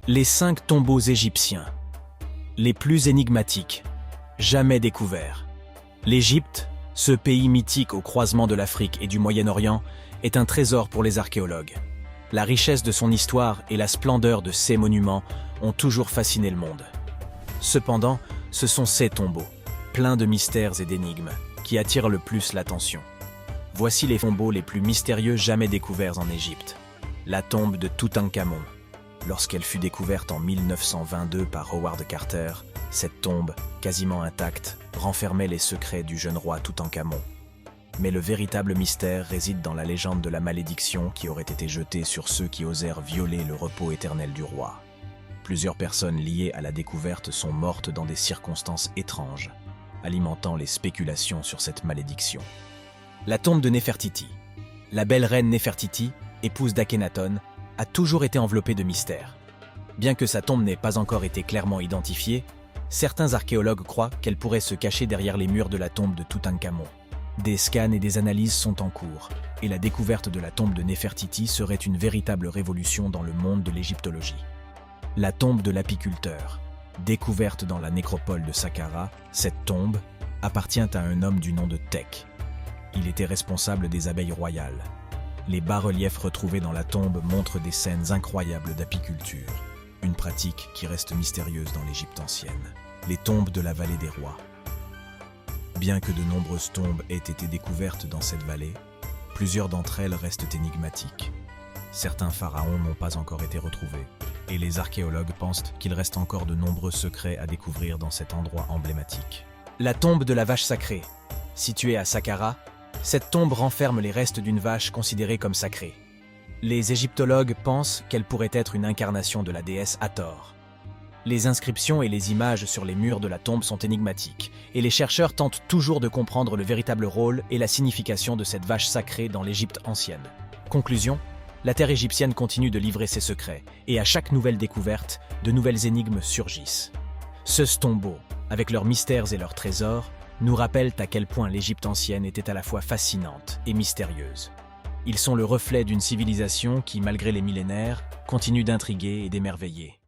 Les 5 tombeaux égyptiens, les plus énigmatiques, jamais découverts. L'Égypte, ce pays mythique au croisement de l'Afrique et du Moyen-Orient, est un trésor pour les archéologues. La richesse de son histoire et la splendeur de ses monuments ont toujours fasciné le monde. Cependant, ce sont ces tombeaux, pleins de mystères et d'énigmes, qui attirent le plus l'attention. Voici les tombeaux les plus mystérieux jamais découverts en Égypte. La tombe de Toutankhamon. Lorsqu'elle fut découverte en 1922 par Howard Carter, cette tombe, quasiment intacte, renfermait les secrets du jeune roi Toutankhamon. Mais le véritable mystère réside dans la légende de la malédiction qui aurait été jetée sur ceux qui osèrent violer le repos éternel du roi. Plusieurs personnes liées à la découverte sont mortes dans des circonstances étranges, alimentant les spéculations sur cette malédiction. La tombe de Néfertiti. La belle reine Néfertiti, épouse d'Akhenaton, a toujours été enveloppée de mystères. Bien que sa tombe n'ait pas encore été clairement identifiée, certains archéologues croient qu'elle pourrait se cacher derrière les murs de la tombe de Toutankhamon. Des scans et des analyses sont en cours, et la découverte de la tombe de Néfertiti serait une véritable révolution dans le monde de l'égyptologie. La tombe de l'apiculteur. Découverte dans la nécropole de Saqqara, cette tombe appartient à un homme du nom de Tek. Il était responsable des abeilles royales. Les bas-reliefs retrouvés dans la tombe montrent des scènes incroyables d'apiculture, une pratique qui reste mystérieuse dans l'Égypte ancienne. Les tombes de la vallée des rois. Bien que de nombreuses tombes aient été découvertes dans cette vallée, plusieurs d'entre elles restent énigmatiques. Certains pharaons n'ont pas encore été retrouvés, et les archéologues pensent qu'il reste encore de nombreux secrets à découvrir dans cet endroit emblématique. La tombe de la vache sacrée. Située à Saqqara, cette tombe renferme les restes d'une vache considérée comme sacrée. Les égyptologues pensent qu'elle pourrait être une incarnation de la déesse Hathor. Les inscriptions et les images sur les murs de la tombe sont énigmatiques, et les chercheurs tentent toujours de comprendre le véritable rôle et la signification de cette vache sacrée dans l'Égypte ancienne. Conclusion, la terre égyptienne continue de livrer ses secrets, et à chaque nouvelle découverte, de nouvelles énigmes surgissent. Ce tombeau, avec leurs mystères et leurs trésors, nous rappellent à quel point l'Égypte ancienne était à la fois fascinante et mystérieuse. Ils sont le reflet d'une civilisation qui, malgré les millénaires, continue d'intriguer et d'émerveiller.